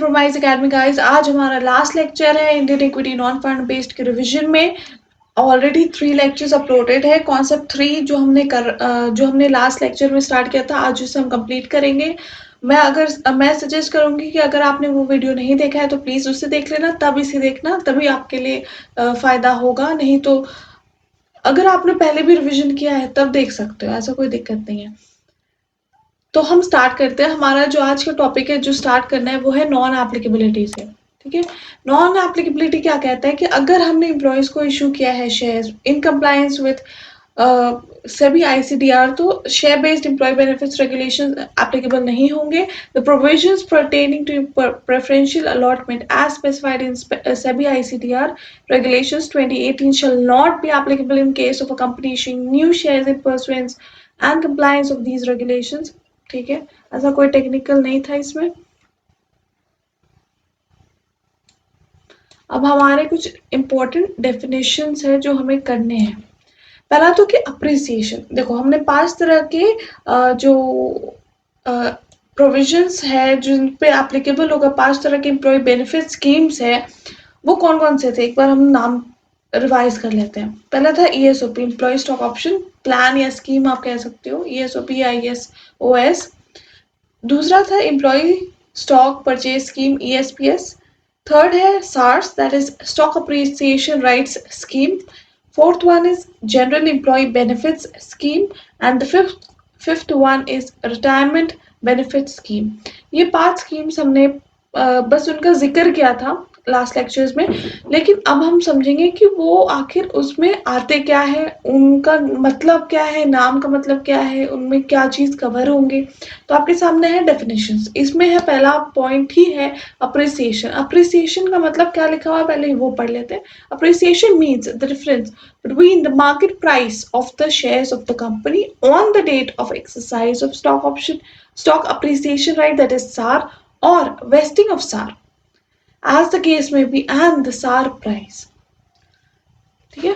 Promise academy guys, आज हमारा last lecture है Indian equity non fund based के रिवीजन में। ऑलरेडी 3 लेक्चर्स अपलोडेड है। कॉन्सेप्ट 3 जो हमने लास्ट लेक्चर में स्टार्ट किया था, आज उसे हम कंप्लीट करेंगे। मैं सजेस्ट करूंगी कि अगर आपने वो वीडियो नहीं देखा है तो प्लीज उसे देख लेना, तब इसे देखना, तभी आपके लिए फायदा होगा। नहीं तो अगर आपने पहले भी रिविजन किया है तब देख सकते हो, ऐसा कोई दिक्कत नहीं है। तो हम स्टार्ट करते हैं। हमारा जो आज का टॉपिक है, जो स्टार्ट करना है, वो है नॉन एप्लीकेबिलिटी से। ठीक है, नॉन एप्लीकेबिलिटी क्या कहता है कि अगर हमने एम्प्लॉयज को इशू किया है शेयर इन कंप्लायंस विद सभी आईसीडीआर, तो share based employ benefits regulation applicable नहीं होंगे। The provisions pertaining to preferential allotment as specified in SEBI ICDR regulations 2018 shall not be applicable in case of a company issuing new shares in pursuance and compliance of these regulations। ठीक है, ऐसा कोई technical नहीं था इसमें। अब हमारे कुछ इंपॉर्टेंट डेफिनेशंस है जो हमें करने हैं। पहला तो कि अप्रिसिएशन, देखो हमने 5 तरह के जो प्रोविजंस है जिन पे एप्लीकेबल होगा, 5 तरह के एम्प्लॉय बेनिफिट स्कीम्स है, वो कौन कौन से थे, एक बार हम नाम रिवाइज कर लेते हैं। पहला था ESOP, employee stock option plan या स्कीम आप कह सकते हो, ESOP या ISOS। दूसरा था employee stock purchase scheme, ESPS। Third है SARS, that is stock appreciation rights scheme. Fourth one is general employee benefits scheme and the fifth one is retirement benefit scheme. ये 5 schemes हमने बस उनका जिक्र किया था लास्ट लेक्चर्स में, लेकिन अब हम समझेंगे कि वो आखिर उसमें आते क्या है, उनका मतलब क्या है, नाम का मतलब क्या है, उनमें क्या चीज कवर होंगे। तो आपके सामने है डेफिनेशंस। इसमें है पहला पॉइंट ही है अप्रिसिएशन। अप्रिसिएशन का मतलब क्या लिखा हुआ है, पहले वो पढ़ लेते हैं। Appreciation means the difference between the market price of the shares of the company on the date of exercise of stock appreciation right, that is SAR, or vesting of SAR as the case may be, and the SAR price। ठीक है,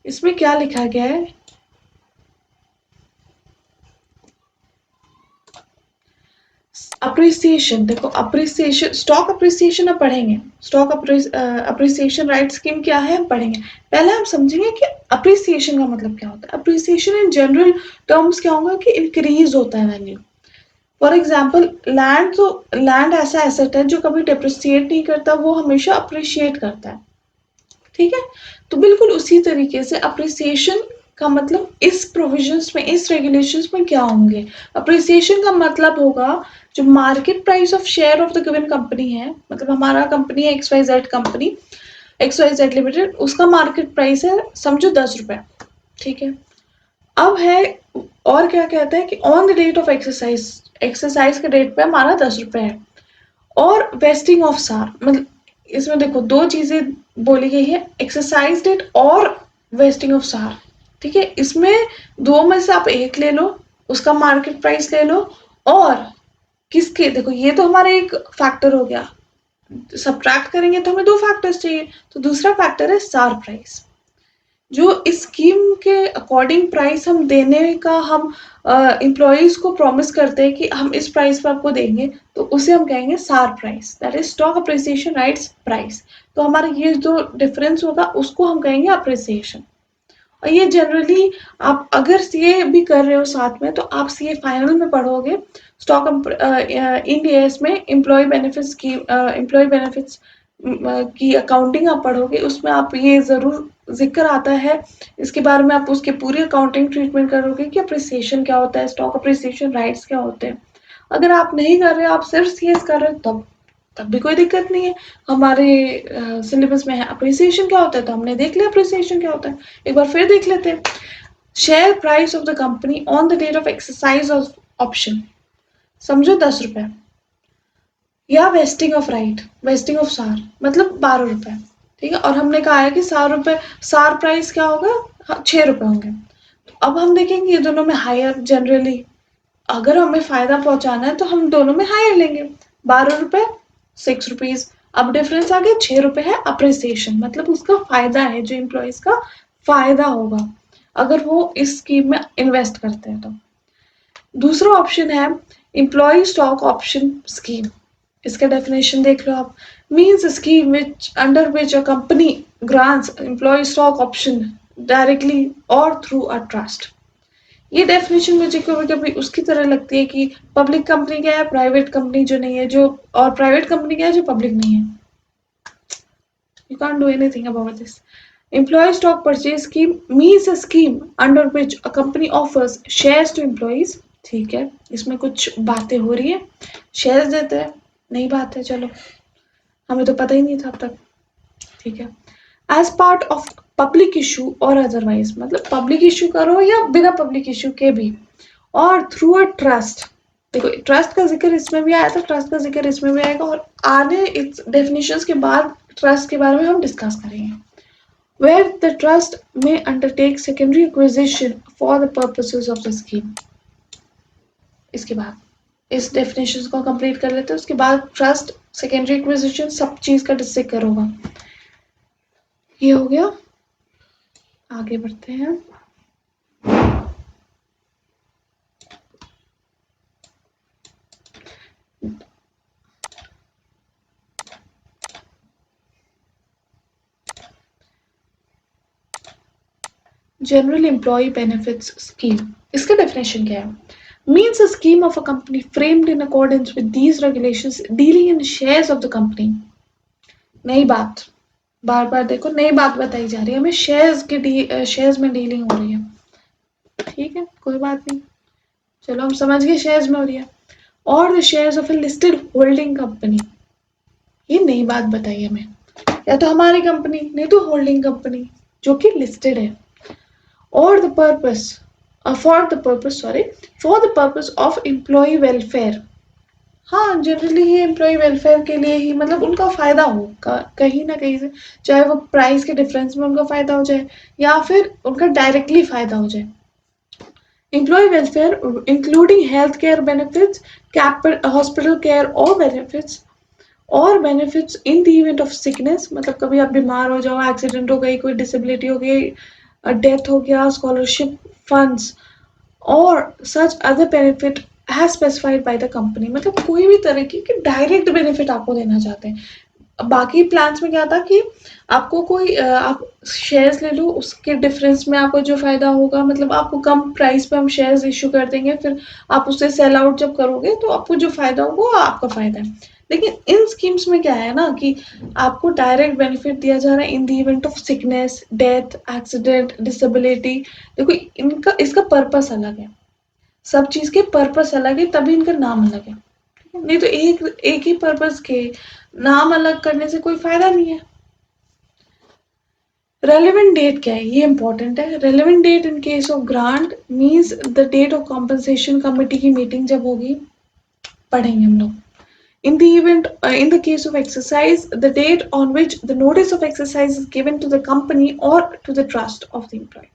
इसमें क्या लिखा गया है, appreciation. देखो appreciation, stock appreciation अब पढ़ेंगे, स्टॉक अप्रिसिएशन राइट स्कीम क्या है हम पढ़ेंगे। पहले हम समझेंगे कि अप्रिसिएशन का मतलब क्या होता है। अप्रिसिएशन इन जनरल टर्म्स क्या होगा कि इंक्रीज होता है वैल्यू। फॉर एग्जाम्पल लैंड, तो लैंड ऐसा एसेट है जो कभी डिप्रिसिएट नहीं करता, वो हमेशा अप्रिशिएट करता है। ठीक है, तो बिल्कुल उसी तरीके से अप्रिसिएशन का मतलब इस प्रोविजंस में, इस रेगुलेशंस में क्या होंगे। अप्रिसिएशन का मतलब होगा जो market price of share of the given company है, मतलब हमारा कंपनी है XYZ कंपनी, XYZ लिमिटेड, उसका मार्केट प्राइस है समझो 10 रुपए। ठीक है, अब है और क्या कहता है कि on the date of exercise के डेट पे हमारा 10 रुपए है। और वेस्टिंग ऑफ सार, मतलब इसमें देखो 2 चीजें बोली गई है, एक्सरसाइज डेट और वेस्टिंग ऑफ सार। ठीक है, इसमें 2 में से आप एक ले लो, उसका मार्केट प्राइस ले लो, और किसके, देखो ये तो हमारा एक फैक्टर हो गया, सब्ट्रैक्ट करेंगे तो हमें 2 फैक्टर्स चाहिए, तो दूसरा फैक्टर है सार प्राइस। जो इस स्कीम के अकॉर्डिंग प्राइस हम देने का हम एम्प्लॉयज को प्रॉमिस करते हैं कि हम इस प्राइस पे आपको देंगे, तो उसे हम कहेंगे सार price, that is stock appreciation rights price. तो हमारा ये जो डिफरेंस होगा उसको हम कहेंगे अप्रिसिएशन। और ये जनरली आप अगर सीए भी कर रहे हो साथ में, तो आप सीए फाइनल में पढ़ोगे, स्टॉक इंड में एम्प्लॉय बेनिफिट्स की अकाउंटिंग आप पढ़ोगे, उसमें आप ये जरूर जिक्र आता है इसके बारे में, आप उसके पूरी अकाउंटिंग ट्रीटमेंट करोगे कि अप्रिसिएशन क्या होता है, स्टॉक अप्रिसिएशन राइट्स क्या होते हैं। अगर आप नहीं कर रहे, आप सिर्फ सीएस कर रहे हो, तब भी कोई दिक्कत नहीं है। हमारे सिलेबस में है अप्रिसिएशन क्या होता है, तो हमने देख लिया अप्रिसिएशन क्या होता है। एक बार फिर देख लेते हैं। Share price of the company on the date of exercise of option, समझो 10 रुपए, या vesting of right, vesting of SAR मतलब 12 रुपए। ठीक है, और हमने कहा है कि सार प्राइस क्या होगा, 6 रुपए होंगे। तो अब हम देखेंगे ये दोनों में हायर, जनरली अगर हमें फायदा पहुंचाना है तो हम दोनों में हायर लेंगे, 12 रुपए 6 रुपीज। अब डिफरेंस आ गया 6 रुपए है अप्रिसिएशन, मतलब उसका फायदा है, जो एम्प्लॉयज का फायदा होगा अगर वो इस स्कीम में इन्वेस्ट करते हैं तो। दूसरा ऑप्शन है एम्प्लॉय स्टॉक ऑप्शन स्कीम, इसका डेफिनेशन देख लो आप, means a scheme which under which a company grants employee stock option directly और थ्रू अ ट्रस्ट। ये डेफिनेशन मुझे कभी कभी उसकी तरह लगती है कि पब्लिक कंपनी क्या है, प्राइवेट कंपनी जो नहीं है, जो और प्राइवेट कंपनी क्या है जो पब्लिक नहीं है। You can't do anything about this. Employee stock purchase scheme means a scheme under which a company offers shares to employees। ठीक है, इसमें कुछ बातें हो रही है, शेयर्स देते हैं, नई बात है, चलो हमें तो पता ही नहीं था अब तक। ठीक है, as part of public issue और अदरवाइज, मतलब पब्लिक इशू करो या बिना पब्लिक इशू के भी, और थ्रू अ ट्रस्ट। देखो ट्रस्ट का जिक्र इसमें भी आया था, ट्रस्ट का जिक्र इसमें भी आएगा, और आगे इस डेफिनेशंस के बाद ट्रस्ट के बारे में हम डिस्कस करेंगे। Where the trust may undertake secondary acquisition for the purposes of the scheme। इसके बाद इस डेफिनेशन को कंप्लीट कर लेते हैं, उसके बाद ट्रस्ट, सेकेंडरी एक्विजिशन, सब चीज का जिक्र होगा। ये हो गया, आगे बढ़ते हैं। जनरल एम्प्लॉय बेनिफिट्स स्कीम, इसका डेफिनेशन क्या है? Means a scheme of a company framed in accordance with these regulations dealing in shares of the company। नई बात, बार बार देखो नई बात बताई जा रही है हमें, शेयर्स के शेयर्स में डीलिंग हो रही है। ठीक है, कोई बात नहीं, चलो हम समझ गए शेयर्स में हो रही है। और the shares of A listed holding company, ये नई बात बताई हमें, या तो हमारी कंपनी नहीं तो होल्डिंग कंपनी जो कि लिस्टेड है। और the purpose for the purpose of employee welfare. हाँ, जनरली ये एम्प्लॉय वेलफेयर के लिए ही, मतलब उनका फायदा हो कहीं ना कहीं से, चाहे वो प्राइस के डिफरेंस में उनका फायदा हो जाए या फिर उनका डायरेक्टली फायदा हो जाए। Employee welfare, including health care benefits, hospital care or benefits in the event of sickness, मतलब कभी आप बीमार हो जाओ, एक्सीडेंट हो गई, कोई डिसेबिलिटी हो गई, डेथ हो गया, स्कॉलरशिप फंड्स और such other benefit has specified by the company, मतलब कोई भी तरह की डायरेक्ट बेनिफिट आपको देना चाहते हैं। बाकी प्लान्स में क्या था कि आपको कोई आप शेयर्स ले लो, उसके डिफरेंस में आपको जो फायदा होगा, मतलब आपको कम प्राइस पे हम शेयर्स इशू कर देंगे, फिर आप उससे सेल आउट जब करोगे तो आपको जो फायदा होगा वो आपका फायदा है। लेकिन इन स्कीम्स में क्या है ना कि आपको डायरेक्ट बेनिफिट दिया जा रहा है in the event of sickness, death, accident, disability. देखो इनका इसका पर्पस अलग है, सब चीज के पर्पस अलग है, तभी इनका नाम अलग है। नहीं तो एक ही पर्पस के नाम अलग करने से कोई फायदा नहीं है। रेलेवेंट डेट क्या है, ये इंपॉर्टेंट है। Relevant date in case of grant means the date of compensation committee की मीटिंग जब होगी, पढ़ेंगे हम लोग। In the event, in the case of exercise, the date on which the notice of exercise is given to the company or to the trust of the employee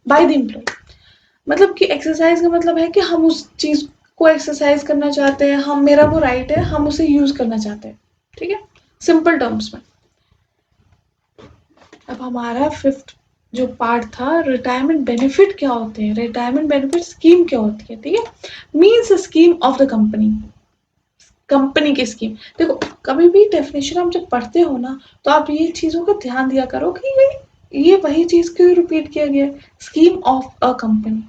by the employee। मतलब कि exercise का मतलब है कि हम उस चीज को एक्सरसाइज करना चाहते हैं, हम, मेरा वो राइट है, हम उसे यूज करना चाहते हैं। ठीक है, सिंपल टर्म्स में। अब हमारा फिफ्थ जो पार्ट था, रिटायरमेंट बेनिफिट क्या होते हैं, रिटायरमेंट बेनिफिट स्कीम क्या होती है। ठीक है, means scheme of the company, company की स्कीम। देखो कभी भी डेफिनेशन आप जब पढ़ते हो ना, तो आप ये चीजों का ध्यान दिया करो कि ये वही चीज क्यों रिपीट किया गया है, स्कीम ऑफ अ कंपनी।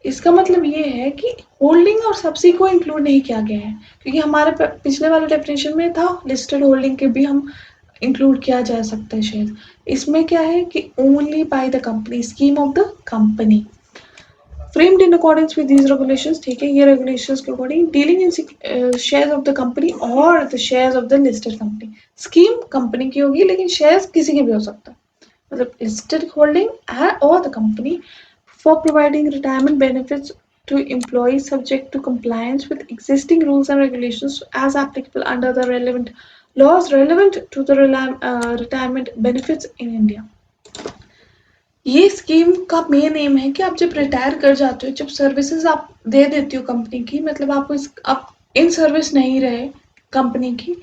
इसका मतलब ये है कि होल्डिंग और सब्सिडी को इंक्लूड नहीं किया गया है, क्योंकि हमारे पिछले वाले डेफिनेशन में था लिस्टेड होल्डिंग के भी हम इंक्लूड किया जा सकता है शायद। इसमें क्या है कि only by the company, scheme of the company, framed in accordance with these regulations। ठीक है, ये regulations के according dealing in shares of the company or the shares of the listed company। Scheme company की होगी लेकिन shares किसी के भी हो सकता है, मतलब listed holding or the company for providing retirement benefits to employees subject to compliance with existing rules and regulations as applicable under the relevant laws relevant to the retirement benefits in India। ये scheme का main M है कि आप जब retire कर जाते हो, जब सर्विसेज आप दे देती हो कंपनी की, मतलब आपको आप इन सर्विस नहीं रहे कंपनी की,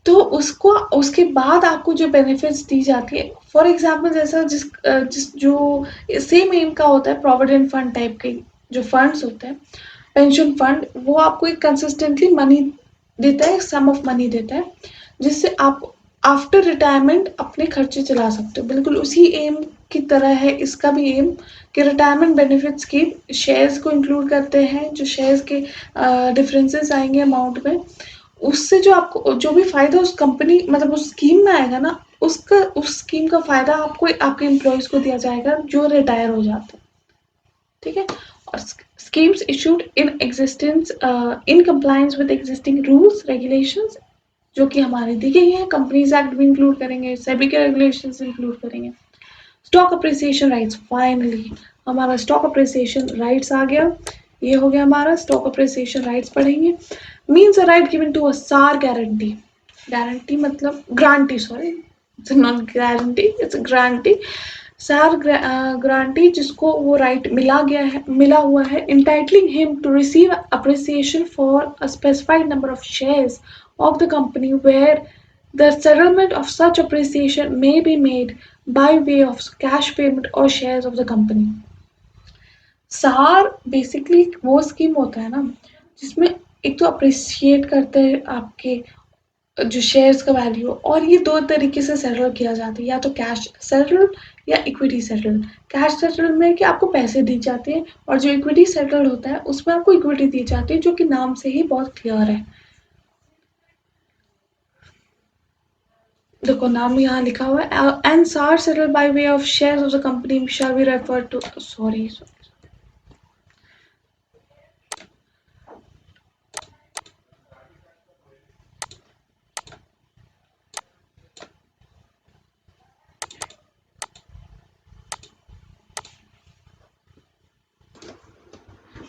तो उसको उसके बाद आपको जो बेनिफिट्स दी जाती है, फॉर एग्जांपल जैसा जिस जो सेम एम का होता है, प्रोविडेंट फंड टाइप के जो फंड्स होते हैं, पेंशन फंड वो आपको एक कंसिस्टेंटली मनी देता है, सम ऑफ मनी देता है, जिससे आप आफ्टर रिटायरमेंट अपने खर्चे चला सकते हो। बिल्कुल उसी एम की तरह है इसका भी एम, कि रिटायरमेंट बेनिफिट्स की शेयर्स को इंक्लूड करते हैं, जो शेयर्स के डिफरेंसेस आएंगे अमाउंट में, उससे जो आपको जो भी फायदा उस कंपनी मतलब उस स्कीम में आएगा ना, उसका उस स्कीम का फायदा आपको आपके एम्प्लॉयज को दिया जाएगा जो रिटायर हो जाते हैं। ठीक है, और schemes issued in existence in compliance with existing rules regulations, जो कि हमारे दी गई है, कंपनीज एक्ट भी इंक्लूड करेंगे, सेबी के रेगुलेशंस इंक्लूड करेंगे। स्टॉक अप्रिसिएशन राइट्स, फाइनली हमारा स्टॉक अप्रिसिएशन राइट्स आ गया, ये हो गया हमारा स्टॉक अप्रिसिएशन राइट्स पढ़ेंगे। Means a right given to a SAR guarantee, guarantee मतलब grantee, sorry it's not guarantee, it's grantee, SAR grantee जिसको वो राइट मिला हुआ है, entitling him to receive appreciation for a specified number of shares of the company where the settlement of such appreciation may be made by way of cash payment or shares of the company। सार basically वो scheme होता है ना जिसमें एक तो appreciate करते हैं आपके जो शेयर्स का वैल्यू, और ये दो तरीके से सेटल किया जाता है, या तो कैश सेटल या इक्विटी सेटल। कैश सेटल में कि आपको पैसे दी जाते हैं, और जो इक्विटी सेटल होता है उसमें आपको इक्विटी दी जाती है, जो कि नाम से ही बहुत क्लियर है। देखो नाम यहाँ लिखा हुआ है, and SAR settle by way of shares of the company shall be refer to, sorry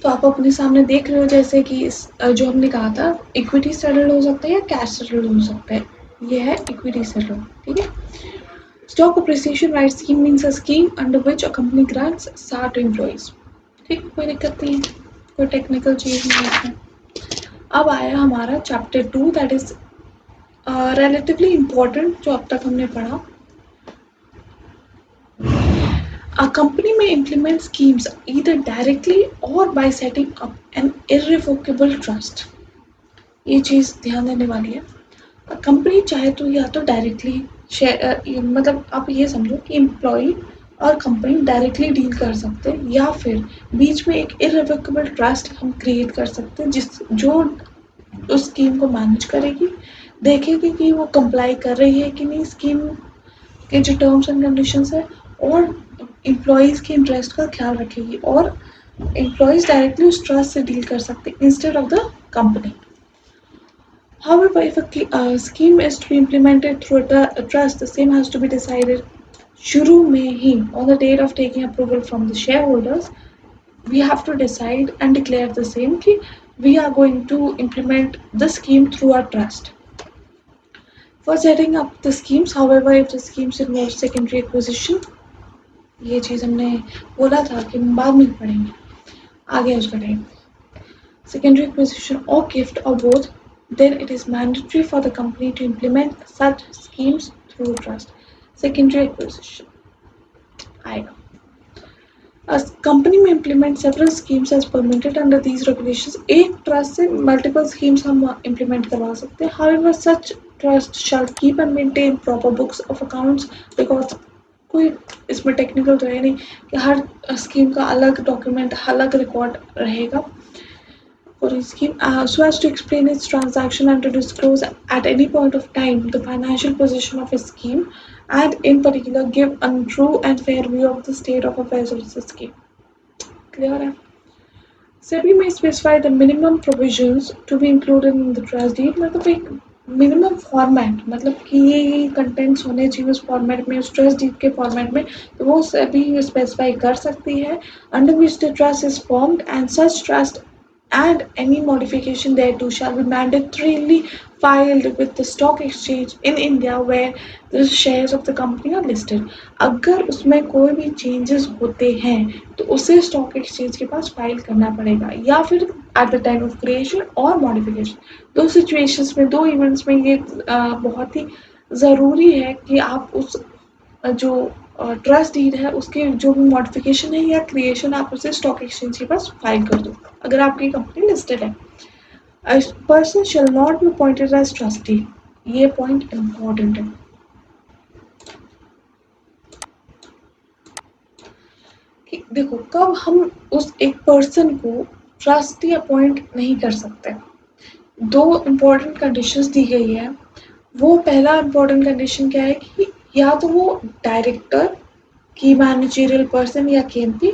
तो आप अपने सामने देख रहे हो जैसे कि जो हमने कहा था इक्विटी सेटल हो सकता है या कैश सेटल हो सकता है, ये है इक्विटी सेटल। ठीक है, stock appreciation right scheme means a scheme under which a company grants सार टू एम्प्लॉइज। ठीक, कोई दिक्कत नहीं है, कोई टेक्निकल चीज नहीं है इसमें। अब आया हमारा chapter 2 that is relatively important, जो अब तक हमने पढ़ा। A company may implement schemes either directly or by setting up an irrevocable trust। ये चीज ध्यान देने वाली है। कंपनी चाहे तो या तो डायरेक्टली मतलब आप ये समझो कि एम्प्लॉय और कंपनी डायरेक्टली डील कर सकते हैं, या फिर बीच में एक इररिवोकेबल ट्रस्ट हम क्रिएट कर सकते हैं, जिस जो उस स्कीम को मैनेज करेगी, देखेगी कि वो कंप्लाई कर रही है कि नहीं स्कीम के जो टर्म्स एंड कंडीशंस है, और एम्प्लॉयज़ के इंटरेस्ट का ख्याल रखेगी, और एम्प्लॉयज़ डायरेक्टली उस ट्रस्ट से डील कर सकते हैं instead of the company. However, if a scheme is to be implemented through a trust, the same has to be decided शुरू में ही on the date of taking approval from the shareholders. We have to decide and declare the same कि we are going to implement the scheme through our trust. For setting up the schemes, however, if the schemes involve secondary acquisition, ये चीज़ हमने बोला था कि बाद में पढ़ेंगे, आगे उसका time, secondary acquisition or gift or both, then it is mandatory for the company to implement such schemes through trust। Secondary acquisition आएगा। A company may implement several schemes as permitted under these regulations। एक trust से multiple schemes हम implement करवा सकते हैं। However, such trust shall keep and maintain proper books of accounts, because कोई इसमें technical तो है नहीं कि हर स्कीम का अलग डॉक्यूमेंट अलग रिकॉर्ड रहेगा for a scheme, so as to explain its transaction and to disclose at any point of time the financial position of a scheme, and in particular give a true and fair view of the state of affairs of the scheme। Clear है? SEBI may specify the minimum provisions to be included in the trust deed, मतलब एक minimum format, मतलब कि ये contents होने चाहिए उस format में, उस ट्रस्ट डीड के फॉर्मेट में, तो वो सभी स्पेसिफाई कर सकती है, under which the trust is formed, and such trust and any modification thereto shall be mandatorily filed with the stock exchange in India where the shares of the company are listed। अगर उसमें कोई भी changes होते हैं तो उसे stock exchange के पास file करना पड़ेगा, या फिर at the time of creation और modification। दो situations में, दो events में ये बहुत ही ज़रूरी है कि आप उस जो ट्रस्ट डीड है उसके जो भी मॉडिफिकेशन है या क्रिएशन, आप उसे स्टॉक एक्सचेंज के पास फाइल कर दो। अगर आपकी कंपनी लिस्टेड है। A person shall not be appointed as trustee। ये पॉइंट इम्पोर्टेंट है कि देखो कब हम उस एक पर्सन को ट्रस्टी अपॉइंट नहीं कर सकते। दो इम्पोर्टेंट कंडीशंस दी गई है। वो पहला इम्पोर्टेंट कंडीशन क्या है कि या तो वो डायरेक्टर की मैनेजरियल पर्सन या केएमपी,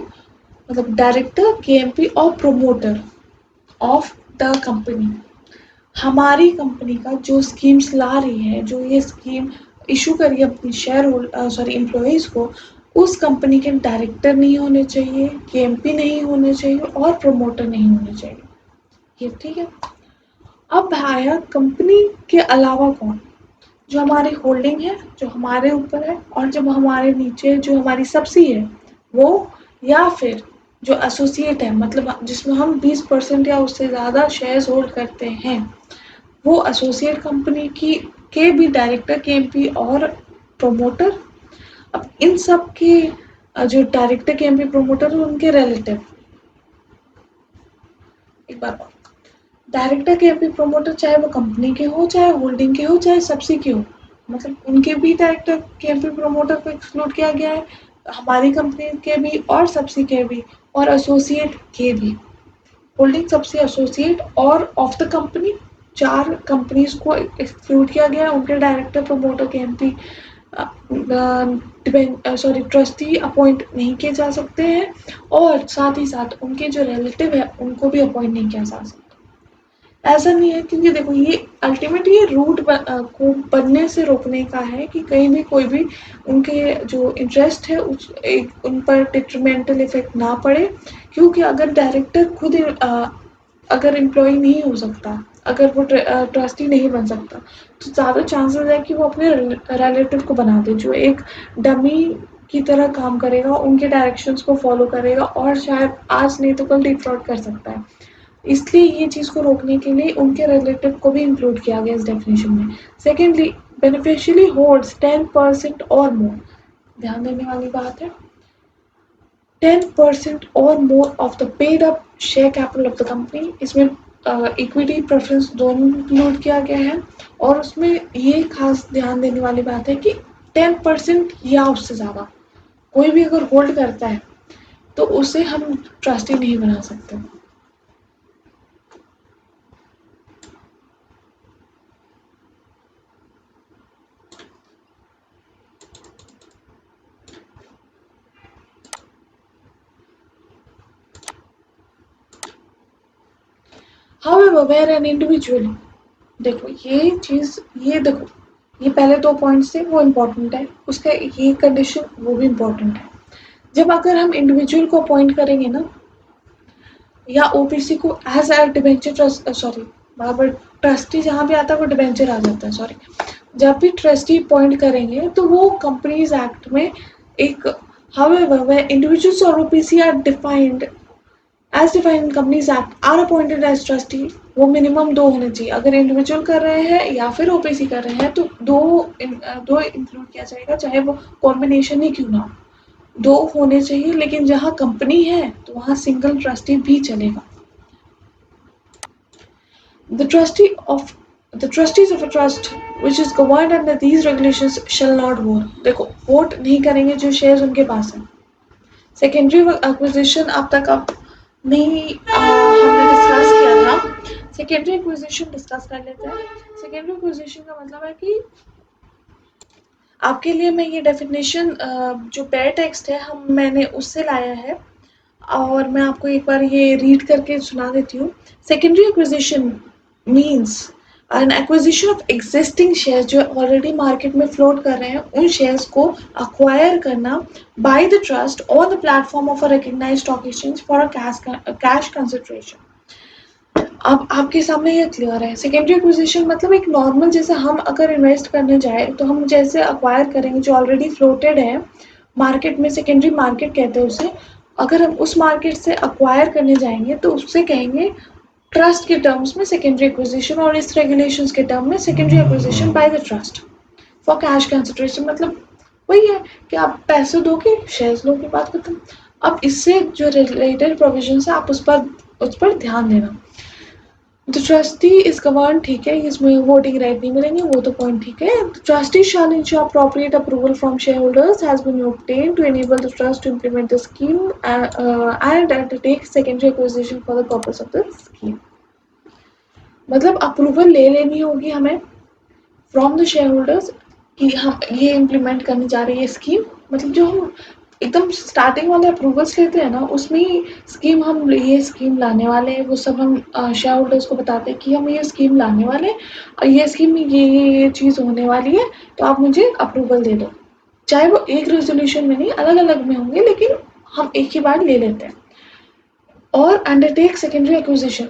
मतलब डायरेक्टर केएमपी और प्रोमोटर ऑफ द कंपनी हमारी कंपनी का जो स्कीम्स ला रही है, जो ये स्कीम इशू करी है अपनी शेयर होल्डर सॉरी एम्प्लॉयज़ को, उस कंपनी के डायरेक्टर नहीं होने चाहिए, केएमपी नहीं होने चाहिए और प्रमोटर नहीं होने चाहिए। ये ठीक है। अब आया कंपनी के अलावा कौन, जो हमारी होल्डिंग है, जो हमारे ऊपर है और जब हमारे नीचे जो हमारी सब्सी है वो, या फिर जो एसोसिएट है, मतलब जिसमें हम 20% या उससे ज़्यादा शेयर्स होल्ड करते हैं, वो एसोसिएट कंपनी की के भी डायरेक्टर केएमपी और प्रमोटर। अब इन सब के जो डायरेक्टर केएमपी प्रमोटर है उनके रिलेटिव, एक बार और, डायरेक्टर केएमपी प्रमोटर चाहे वो कंपनी के हो, चाहे होल्डिंग के हो, चाहे सब्सी के हो, मतलब उनके भी डायरेक्टर केएमपी प्रमोटर को एक्सक्लूड किया गया है, हमारी कंपनी के भी और सब्सी के भी और एसोसिएट के भी। होल्डिंग सबसे एसोसिएट और ऑफ द कंपनी 4 कंपनीज को एक्सक्लूड किया गया है, उनके डायरेक्टर प्रमोटर के एमपी सॉरी ट्रस्टी अपॉइंट नहीं किए जा सकते हैं और साथ ही साथ उनके जो रिलेटिव है उनको भी अपॉइंट नहीं किया जा सकता। ऐसा नहीं है क्योंकि देखो ये अल्टीमेटली ये रूट को बनने से रोकने का है कि कहीं भी कोई भी उनके जो इंटरेस्ट है उस एक उन पर डिट्रीमेंटल इफेक्ट ना पड़े, क्योंकि अगर डायरेक्टर खुद अगर एम्प्लॉय नहीं हो सकता, अगर वो ट्रस्टी नहीं बन सकता, तो ज़्यादा चांसेस है कि वो अपने रिलेटिव को बना दे जो एक डमी की तरह काम करेगा, उनके डायरेक्शंस को फॉलो करेगा और शायद आज नहीं तो कल डिफॉल्ट कर सकता है। इसलिए ये चीज़ को रोकने के लिए उनके रिलेटिव को भी इंक्लूड किया गया इस डेफिनेशन में। सेकेंडली, बेनिफिशियरी होल्ड्स 10% और मोर, ध्यान देने वाली बात है, 10% और more of the paid up share capital of the company. इसमें इक्विटी प्रेफरेंस दोनों इंक्लूड किया गया है और उसमें ये खास ध्यान देने वाली बात है कि 10% या उससे ज़्यादा कोई भी अगर होल्ड करता है तो उसे हम ट्रस्टी नहीं बना सकते। However, where an individual, देखो ये चीज़, ये देखो ये पहले 2 पॉइंट्स थे वो इम्पोर्टेंट है, उसका ये कंडीशन वो भी इम्पोर्टेंट है। जब अगर हम इंडिविजुअल को अपॉइंट करेंगे ना या ओबीसी को as a debenture trust sorry बार ट्रस्टी जहाँ भी आता है वो डिबेंचर आ जाता है सॉरी, जब भी ट्रस्टी अपॉइंट करेंगे तो वो कंपनीज एक्ट में एक however where individuals or OPC are defined as defined in companies act are appointed as trustee, वो मिनिमम 2 होने चाहिए। अगर इंडिविजुअल कर रहे हैं या फिर ओपीसी कर रहे हैं तो दो इंक्लूड किया जाएगा, चाहे वो कॉम्बिनेशन ही क्यों ना हो, 2 होने चाहिए। लेकिन जहाँ कंपनी है तो वहाँ सिंगल ट्रस्टी भी चलेगा। The trustee of the trustees of a trust which is governed under these regulations shall not vote, देखो वोट नहीं करेंगे जो शेयर्स उनके पास है। सेकेंडरी एक्विजिशन अब तक आप नहीं हमने डिस्कस किया था, सेकेंडरी एक्विजिशन डिस्कस कर लेते हैं। सेकेंडरी एक्विजिशन का मतलब है कि आपके लिए मैं ये डेफिनेशन जो पेयर टेक्स्ट है हम मैंने उससे लाया है और मैं आपको एक बार ये रीड करके सुना देती हूँ। Secondary acquisition means an acquisition of existing share जो ऑलरेडी मार्केट में फ्लोट कर रहे हैं उन शेयर्स को अक्वायर करना by the trust on the platform of a recognised stock exchange for a cash consideration. अब आपके सामने ये क्लियर है। सेकेंडरी एक्विजिशन मतलब एक नॉर्मल जैसे हम अगर इन्वेस्ट करने जाए तो हम जैसे अक्वायर करेंगे जो ऑलरेडी फ्लोटेड है मार्केट में, सेकेंडरी मार्केट कहते हैं उसे। अगर हम उस मार्केट से अक्वायर करने जाएंगे तो उससे कहेंगे ट्रस्ट के टर्म्स में सेकेंडरी एक्विजिशन, और इस रेगुलेशंस के टर्म में secondary acquisition bye the trust for cash consideration. मतलब वही है कि आप पैसे दोगे शेयर्स लोगे, बात खत्म। अब इससे जो रिलेटेड प्रोविजन है आप उस पर उस पर ध्यान देना। द ट्रस्टी इज गवर्न, ठीक है, इसमें वोटिंग राइट नहीं मिलेंगे, वो तो पॉइंट ठीक है। The trustee shall ensure appropriate approval from shareholders has been obtained to enable the trust to implement the scheme and undertake secondary acquisition for the purpose of the scheme। मतलब approval ले लेनी होगी हमें from the share holders कि हम ये implement करने जा रहे हैं स्कीम। मतलब जो हम एकदम स्टार्टिंग वाले अप्रूवल्स लेते हैं ना, उसमें ही स्कीम, हम ये स्कीम लाने वाले हैं, वो सब हम शेयर होल्डर्स को बताते हैं कि हम ये स्कीम लाने वाले हैं और ये स्कीम में ये चीज़ होने वाली है, तो आप मुझे अप्रूवल दे दो। चाहे वो एक रेजोल्यूशन में नहीं, अलग अलग में होंगे, लेकिन हम एक ही बार ले लेते हैं। और undertake secondary acquisition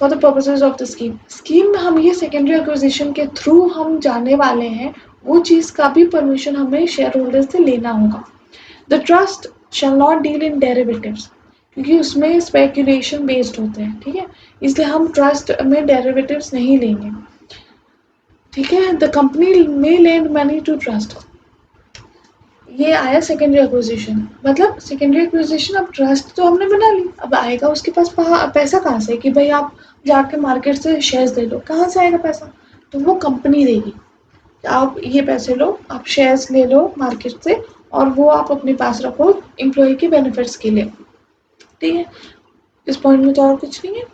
for the purposes of the scheme. Scheme में हम ये सेकेंडरी एक्विजिशन के थ्रू हम जाने वाले हैं, वो चीज़ का भी परमिशन हमें शेयर होल्डर से लेना होगा। The trust shall not deal in derivatives, क्योंकि उसमें स्पेकुलेशन बेस्ड होते हैं, ठीक है, इसलिए हम ट्रस्ट में डेरिवेटिव्स नहीं लेंगे, ठीक है। द कंपनी में लेंड मनी टू ट्रस्ट, ये आया सेकेंडरी एक्विजिशन। मतलब सेकेंडरी एक्विजिशन, अब ट्रस्ट तो हमने बना ली, अब आएगा उसके पास पैसा कहाँ से कि भाई आप जाके मार्केट से शेयर्स ले लो, कहाँ से आएगा पैसा? तो वो कंपनी देगी, आप ये पैसे लो, आप शेयर्स ले लो मार्केट से और वो आप अपने पास रखो एम्प्लॉय के बेनिफिट्स के लिए, ठीक है। इस पॉइंट में तो और कुछ नहीं है।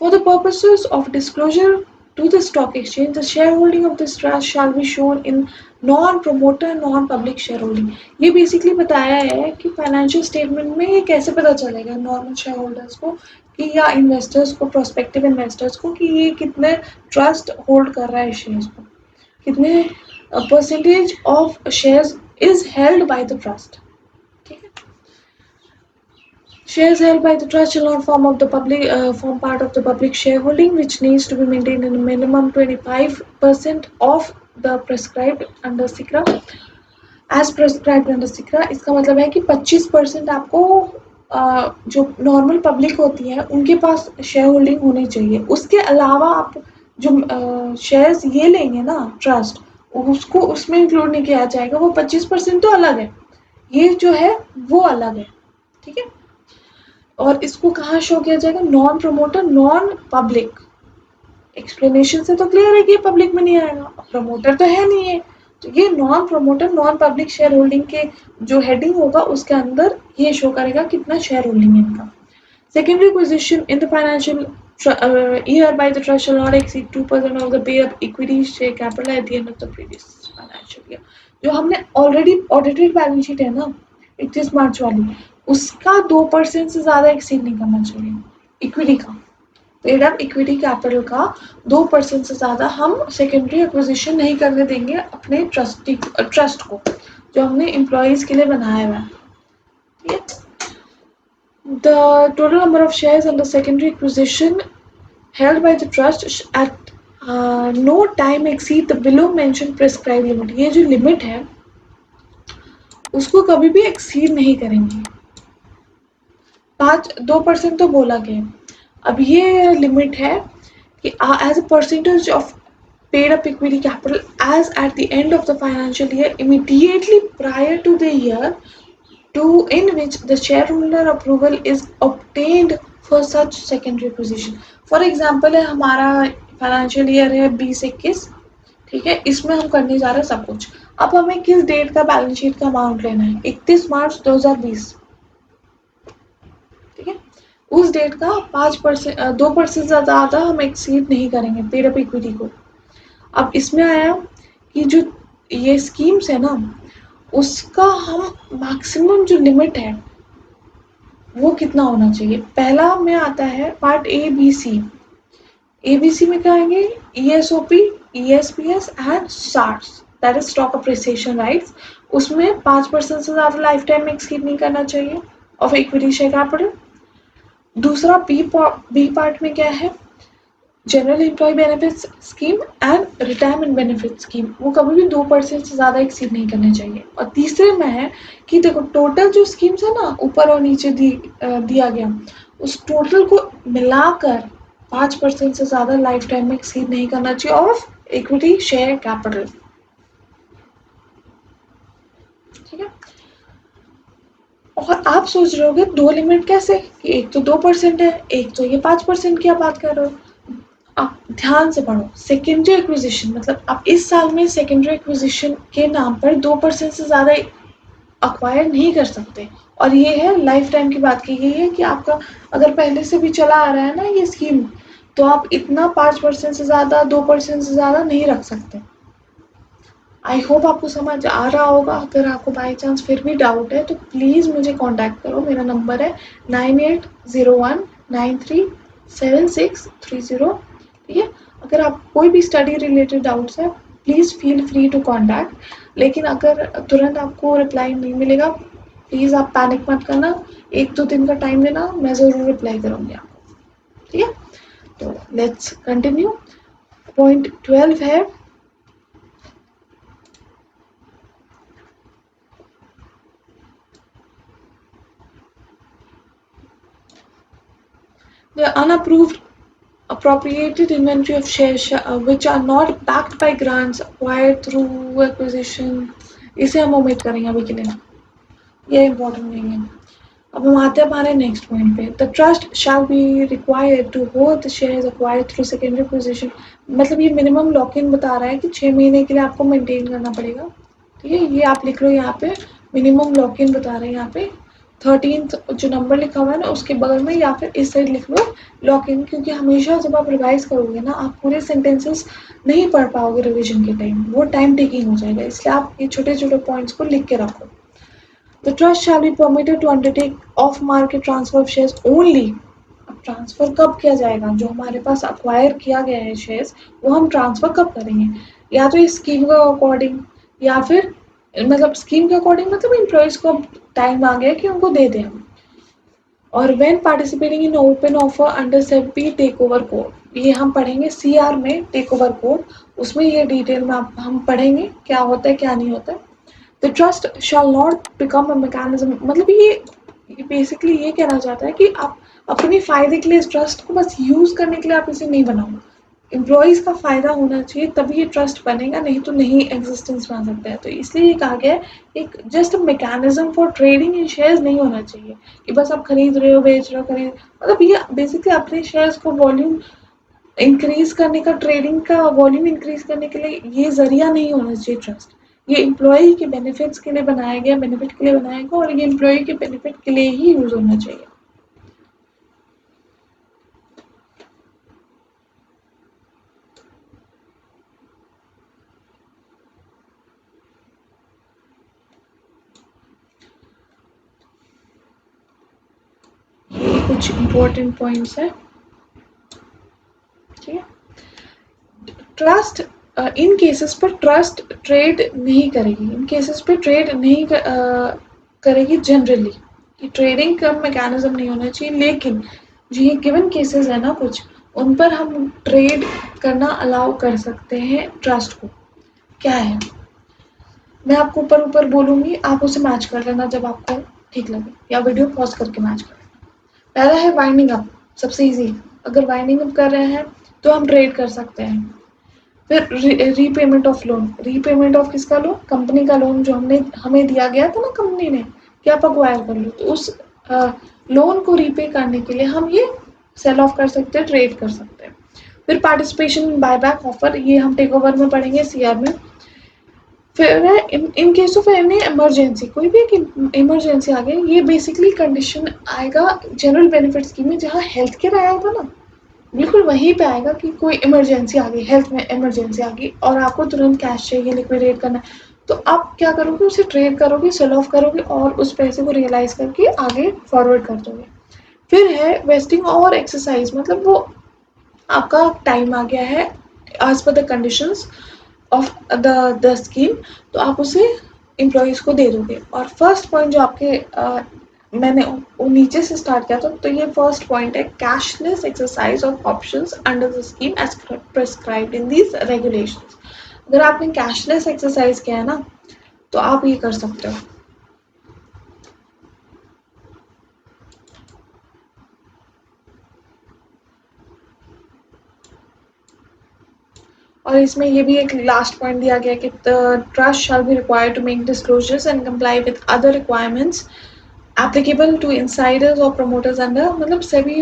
For the purposes of disclosure to the stock exchange, the shareholding of this trust shall be shown in non-promoter non-public shareholding। ये बेसिकली बताया है कि फाइनेंशियल स्टेटमेंट में ये कैसे पता चलेगा नॉर्मल शेयर होल्डर्स को कि या इन्वेस्टर्स को, प्रोस्पेक्टिव इन्वेस्टर्स को, कि ये कितने ट्रस्ट होल्ड कर रहा है शेयर्स को, कितने percentage of shares is held by the trust, ठीक है। Shares held by the trust shall not form part of the public shareholding, which needs to be maintained in a minimum 25% of the prescribed under SICRA, as prescribed under SICRA। इसका मतलब है कि 25% आपको जो normal public होती है उनके पास share holding होनी चाहिए। उसके अलावा आप जो शेयर्स ये लेंगे ना ट्रस्ट, उसको उसमें इंक्लूड नहीं किया जाएगा। वो 25% तो अलग है, ये जो है वो अलग है, ठीक है। और इसको कहाँ शो किया जाएगा? Non promoter non public. Explanation से तो क्लियर है कि ये पब्लिक में नहीं आएगा, प्रमोटर तो है नहीं है, तो ये non promoter non public share holding के जो हेडिंग होगा उसके अंदर ये शो करेगा कितना शेयर होल्डिंग है इनका। Secondary position in the financial year by the trust shall not exceed 2% of the paid up equity share capital at the end of the previous financial year। जो हमने ऑलरेडी ऑडिटेड बैलेंस शीट है ना 31 मार्च वाली, उसका 2% से ज़्यादा exceed नहीं करना चाहिए इक्विटी का। पेड अप इक्विटी कैपिटल का 2% से ज़्यादा हम सेकेंडरी एक्विजिशन नहीं करने देंगे अपने ट्रस्ट को जो हमने एम्प्लॉयज़ के लिए बनाया हुआ है, ठीक है। The total number of shares under secondary acquisition held by the trust at no time exceed the below mentioned prescribed limit। ये जो लिमिट है उसको कभी भी एक्सीड नहीं करेंगे। 2% तो बोला गया। अब ये लिमिट है कि as a percentage of paid up equity capital as at the end of the financial year immediately prior to the year to in which the shareholder approval is obtained for such secondary acquisition। For example है हमारा financial year है 2021, ठीक है, इसमें हम करने जा रहे हैं सब कुछ। अब हमें किस डेट का बैलेंस शीट का अमाउंट लेना है? 31 मार्च 2020, ठीक है। उस डेट का 5% 2% से ज़्यादा हम एक्सीड नहीं करेंगे पेड अप इक्विटी को। अब इसमें आया कि जो ये स्कीम्स है ना उसका हम मैक्सिमम जो लिमिट है वो कितना होना चाहिए। पहला में आता है part A B C. A B C में क्या आएंगे? ESOP, ESPS and SARS, that is stock appreciation rights. उसमें 5% से ज़्यादा लाइफ टाइम में एक्सीड नहीं करना चाहिए ऑफ इक्विटी शेयर कैपिटल। दूसरा बी पार्ट में क्या है? General employee benefits scheme and retirement benefit scheme, वो कभी भी 2% से ज़्यादा एक्सीड नहीं करने चाहिए। और तीसरे में है कि देखो टोटल जो स्कीम्स है ना ऊपर और नीचे दिया गया, उस टोटल को मिलाकर 5% से ज़्यादा लाइफ टाइम में एक्सीड नहीं करना चाहिए ऑफ इक्विटी शेयर कैपिटल। और आप सोच रहे होगे 2 लिमिट कैसे, कि एक तो 2% है, एक तो ये 5% की आप बात कर रहे हो। आप ध्यान से पढ़ो, सेकेंडरी एक्विजिशन मतलब आप इस साल में सेकेंडरी एक्विजिशन के नाम पर 2% से ज़्यादा अक्वायर नहीं कर सकते। और ये है लाइफ टाइम की बात की गई है कि आपका अगर पहले से भी चला आ रहा है ना ये स्कीम, तो आप इतना 5% से ज़्यादा 2% से ज़्यादा नहीं रख सकते। आई होप आपको समझ आ रहा होगा। अगर आपको बाई चांस फिर भी डाउट है तो प्लीज़ मुझे कांटेक्ट करो। मेरा नंबर है 9801937630। ठीक है, अगर आप कोई भी स्टडी रिलेटेड डाउट्स है please feel free to contact. लेकिन अगर तुरंत आपको रिप्लाई नहीं मिलेगा प्लीज़ आप पैनिक मत करना, 1-2 दिन का टाइम देना, मैं ज़रूर रिप्लाई करूँगी आपको। ठीक है, तो लेट्स कंटिन्यू। पॉइंट 12 है the unapproved appropriated inventory of shares which are not backed by grants acquired through acquisition। इसे हम ओमिट करेंगे अभी के लिए, ये इम्पोर्टेंट नहीं है। अब हम आते हैं हमारे नेक्स्ट पॉइंट पे। The trust shall be required to hold the shares acquired through secondary acquisition. मतलब ये मिनिमम लॉक इन बता रहा है कि 6 महीने के लिए आपको मेंटेन करना पड़ेगा। ठीक है, ये आप लिख लो यहाँ पे, मिनिमम लॉक इन बता रहे हैं यहाँ पे। 13th जो नंबर लिखा हुआ है ना उसके बगल में या फिर इस साइड लिख लो लॉक इन, क्योंकि हमेशा जब आप रिवाइज करोगे ना आप पूरे सेंटेंसेस नहीं पढ़ पाओगे रिविजन के टाइम, वो टाइम टेकिंग हो जाएगा। इसलिए आप ये छोटे छोटे पॉइंट्स को लिख के रखो। The trust shall be permitted to undertake off market transfer of shares only. अब ट्रांसफर कब किया जाएगा, जो हमारे पास अक्वायर किया गया है शेयर्स वो हम ट्रांसफर कब करेंगे, या तो इस स्कीम के अकॉर्डिंग या फिर मतलब स्कीम के अकॉर्डिंग मतलब एम्प्लॉयज को टाइम आ गया कि उनको दे दें हम। और when participating in open offer under SEBI takeover code, ये हम पढ़ेंगे सीआर में टेक ओवर कोड, उसमें ये डिटेल में हम पढ़ेंगे क्या होता है क्या नहीं होता है। The trust shall not become a mechanism, मतलब ये बेसिकली ये कहना चाहता है कि आप अपने फायदे के लिए इस ट्रस्ट को बस यूज करने के लिए आप इसे नहीं बनाओ। एम्प्लॉयज़ का फ़ायदा होना चाहिए तभी ये ट्रस्ट बनेगा, नहीं तो नहीं एग्जिस्टेंस में आ सकता है। तो इसलिए ये कहा गया है एक just mechanism for trading in shares नहीं होना चाहिए कि बस आप खरीद रहे हो बेच रहे हो खरीद, मतलब ये बेसिकली अपने शेयर्स को वॉल्यूम इंक्रीज करने का, ट्रेडिंग का वॉल्यूम इंक्रीज करने के लिए ये जरिया नहीं होना चाहिए ट्रस्ट। ये एम्प्लॉय के बेनिफिट्स के लिए बनाया गया, बेनिफिट के लिए बनाया गया और ये एम्प्लॉय के बेनिफिट के लिए ही यूज होना चाहिए। ये कुछ इम्पोर्टेंट पॉइंट्स है। ठीक है, ट्रस्ट इन केसेस पर ट्रस्ट ट्रेड नहीं करेगी, इन केसेस पे ट्रेड नहीं करेगी जनरली, कि ट्रेडिंग का मैकेनिज्म नहीं होना चाहिए। लेकिन जो ये गिवन केसेस है ना कुछ, उन पर हम ट्रेड करना अलाउ कर सकते हैं ट्रस्ट को। क्या है, मैं आपको ऊपर ऊपर बोलूंगी, आप उसे मैच कर लेना जब आपको ठीक लगे, या वीडियो पॉज करके मैच कर लेना। पहला है वाइंडिंग अप, सबसे इजी। अगर वाइंडिंग अप कर रहे हैं तो हम ट्रेड कर सकते हैं। फिर repayment of loan, repayment of किसका लोन, कंपनी का लोन जो हमने हमें दिया गया था ना कंपनी ने कि आप अक्वायर कर लो, तो उस लोन को रीपे करने के लिए हम ये सेल ऑफ कर सकते हैं, ट्रेड कर सकते हैं। फिर पार्टिसिपेशन बायबैक ऑफर, ये हम टेक ओवर में पढ़ेंगे सीआर में। फिर है इन केस ऑफ एनी इमरजेंसी, कोई भी एक इमरजेंसी आ गई, ये बेसिकली कंडीशन आएगा जनरल बेनिफिट स्कीम में, जहाँ हेल्थ केयर आया था ना बिल्कुल वहीं पे आएगा कि कोई इमरजेंसी आ गई, हेल्थ में इमरजेंसी आ गई और आपको तुरंत कैश चाहिए, लिक्विडेट करना है, तो आप क्या करोगे, उसे ट्रेड करोगे, सेल ऑफ करोगे और उस पैसे को रियलाइज करके आगे फॉरवर्ड कर दोगे। फिर है वेस्टिंग और एक्सरसाइज, मतलब वो आपका टाइम आ गया है as per the conditions of the scheme, तो आप उसे एम्प्लॉयज़ को दे दोगे। और फर्स्ट पॉइंट जो आपके मैंने वो नीचे से स्टार्ट किया था, तो ये फर्स्ट पॉइंट है cashless exercise of options under the scheme as prescribed in these regulations. अगर आपने कैशलेस एक्सरसाइज किया है ना तो आप ये कर सकते हो। और इसमें ये भी एक लास्ट पॉइंट दिया गया कि the trust shall be required to make disclosures and comply with other requirements applicable to insiders और प्रमोटर्स अंडर, मतलब सेबी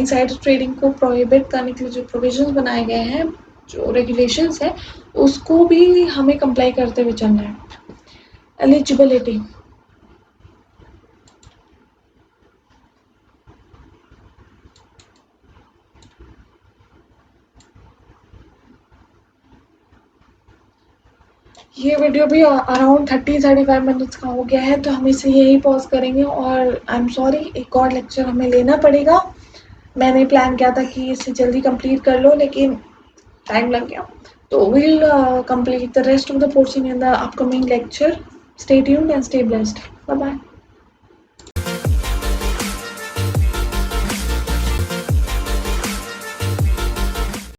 इंसाइडर ट्रेडिंग को प्रोहिबिट करने के लिए जो प्रोविजंस बनाए गए हैं, जो रेगुलेशंस है, उसको भी हमें कंप्लाई करते हुए चलना है। एलिजिबिलिटी, ये वीडियो भी अराउंड 30-35 मिनट्स का हो गया है, तो हम इसे यही पॉज करेंगे। और आई एम सॉरी, एक और लेक्चर हमें लेना पड़ेगा। मैंने प्लान किया था कि इसे जल्दी कंप्लीट कर लो, लेकिन टाइम लग गया। तो we'll complete the rest of the portion in the upcoming lecture. Stay tuned and stay blessed. Bye bye.